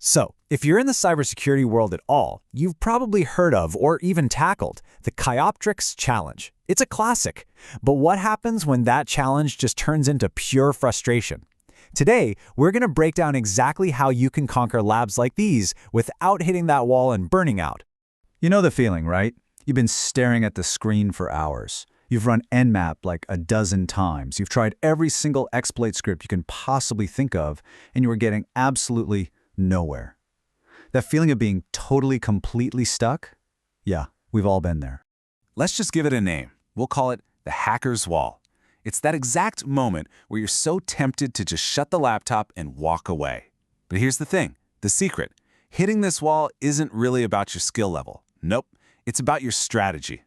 So, if you're in the cybersecurity world at all, you've probably heard of or even tackled the Kioptrix challenge. It's a classic. But what happens when that challenge just turns into pure frustration? Today, we're going to break down exactly how you can conquer labs like these without hitting that wall and burning out. You know the feeling, right? You've been staring at the screen for hours. You've run Nmap like a dozen times. You've tried every single exploit script you can possibly think of, and you are getting absolutely nowhere. That feeling of being totally, completely stuck? Yeah, we've all been there. Let's just give it a name. We'll call it the hacker's wall. It's that exact moment where you're so tempted to just shut the laptop and walk away. But here's the thing, the secret. Hitting this wall isn't really about your skill level. Nope, it's about your strategy.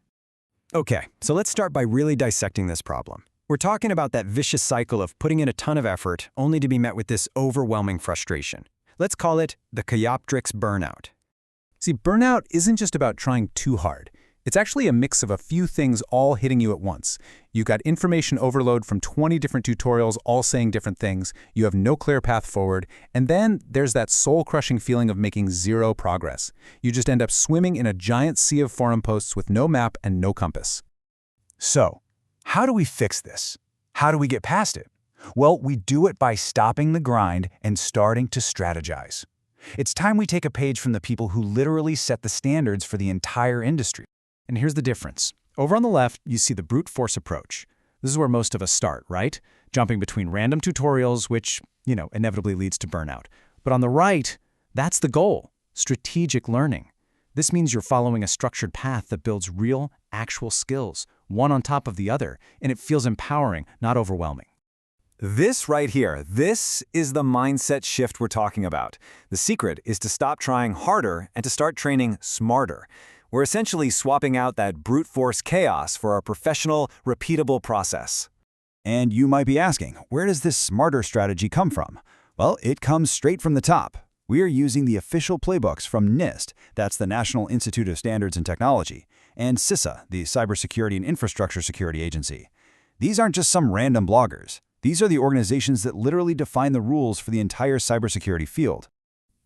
Okay, so let's start by really dissecting this problem. We're talking about that vicious cycle of putting in a ton of effort only to be met with this overwhelming frustration. Let's call it the Kioptrix burnout. See, burnout isn't just about trying too hard. It's actually a mix of a few things all hitting you at once. You've got information overload from 20 different tutorials all saying different things, you have no clear path forward, and then there's that soul-crushing feeling of making zero progress. You just end up swimming in a giant sea of forum posts with no map and no compass. So, how do we fix this? How do we get past it? Well, we do it by stopping the grind and starting to strategize. It's time we take a page from the people who literally set the standards for the entire industry. And here's the difference. Over on the left, you see the brute force approach. This is where most of us start, right? Jumping between random tutorials, which, inevitably leads to burnout. But on the right, that's the goal, strategic learning. This means you're following a structured path that builds real, actual skills, one on top of the other, and it feels empowering, not overwhelming. This right here, this is the mindset shift we're talking about. The secret is to stop trying harder and to start training smarter. We're essentially swapping out that brute force chaos for a professional, repeatable process. And you might be asking, where does this smarter strategy come from? Well, it comes straight from the top. We are using the official playbooks from NIST, that's the National Institute of Standards and Technology, and CISA, the Cybersecurity and Infrastructure Security Agency. These aren't just some random bloggers. These are the organizations that literally define the rules for the entire cybersecurity field.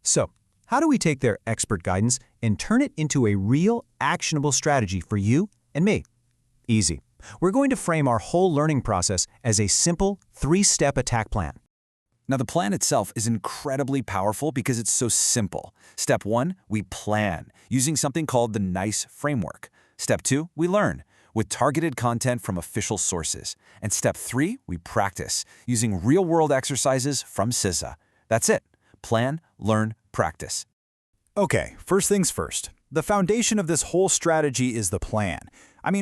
So, how do we take their expert guidance and turn it into a real, actionable strategy for you and me? Easy. We're going to frame our whole learning process as a simple, three-step attack plan. Now, the plan itself is incredibly powerful because it's so simple. Step 1, we plan, using something called the NIST framework. Step 2, we learn, with targeted content from official sources. And Step 3, we practice, using real-world exercises from CISA. That's it. Plan, learn, practice. Okay, first things first. The foundation of this whole strategy is the plan.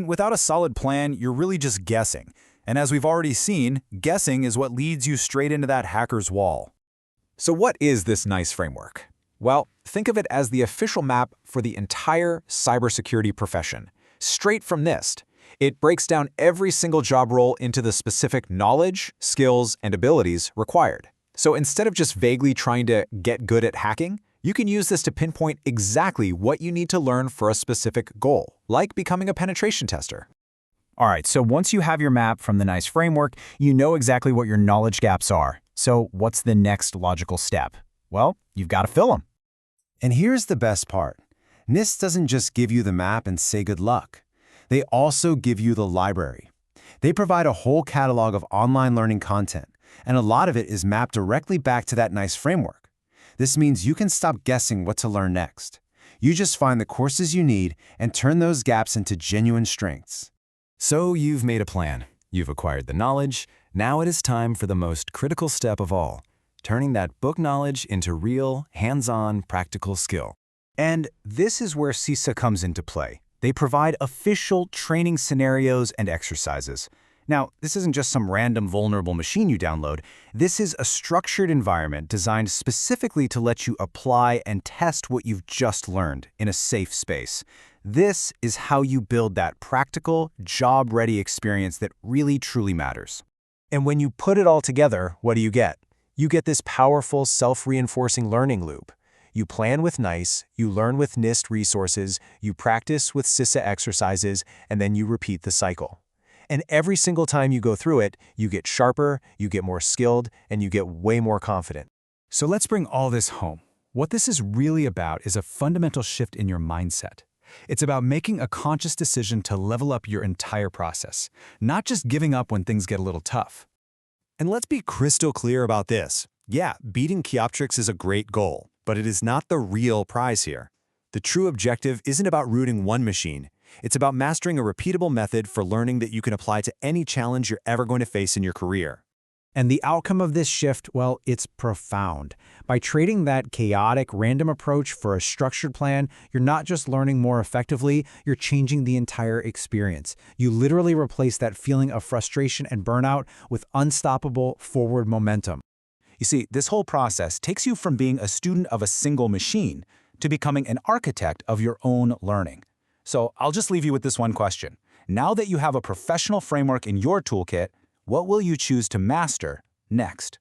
Without a solid plan, you're really just guessing. And as we've already seen, guessing is what leads you straight into that hacker's wall. So what is this NIST framework? Well, think of it as the official map for the entire cybersecurity profession. Straight from NIST. It breaks down every single job role into the specific knowledge, skills, and abilities required. So instead of just vaguely trying to get good at hacking, you can use this to pinpoint exactly what you need to learn for a specific goal, like becoming a penetration tester. All right, so once you have your map from the NIST framework, you know exactly what your knowledge gaps are. So what's the next logical step? Well, you've got to fill them. And here's the best part. NIST doesn't just give you the map and say good luck. They also give you the library. They provide a whole catalog of online learning content, and a lot of it is mapped directly back to that NIST framework. This means you can stop guessing what to learn next. You just find the courses you need and turn those gaps into genuine strengths. So you've made a plan. You've acquired the knowledge. Now it is time for the most critical step of all, turning that book knowledge into real, hands-on, practical skill. And this is where CISA comes into play. They provide official training scenarios and exercises. Now, this isn't just some random vulnerable machine you download. This is a structured environment designed specifically to let you apply and test what you've just learned in a safe space. This is how you build that practical, job-ready experience that really truly matters. And when you put it all together, what do you get? You get this powerful, self-reinforcing learning loop. You plan with NIST, you learn with NIST resources, you practice with CISA exercises, and then you repeat the cycle. And every single time you go through it, you get sharper, you get more skilled, and you get way more confident. So let's bring all this home. What this is really about is a fundamental shift in your mindset. It's about making a conscious decision to level up your entire process, not just giving up when things get a little tough. And let's be crystal clear about this. Yeah, beating Kioptrix is a great goal, but it is not the real prize here. The true objective isn't about rooting one machine. It's about mastering a repeatable method for learning that you can apply to any challenge you're ever going to face in your career. And the outcome of this shift, well, it's profound. By trading that chaotic, random approach for a structured plan, you're not just learning more effectively, you're changing the entire experience. You literally replace that feeling of frustration and burnout with unstoppable forward momentum. You see, this whole process takes you from being a student of a single machine to becoming an architect of your own learning. So I'll just leave you with this one question. Now that you have a professional framework in your toolkit, what will you choose to master next?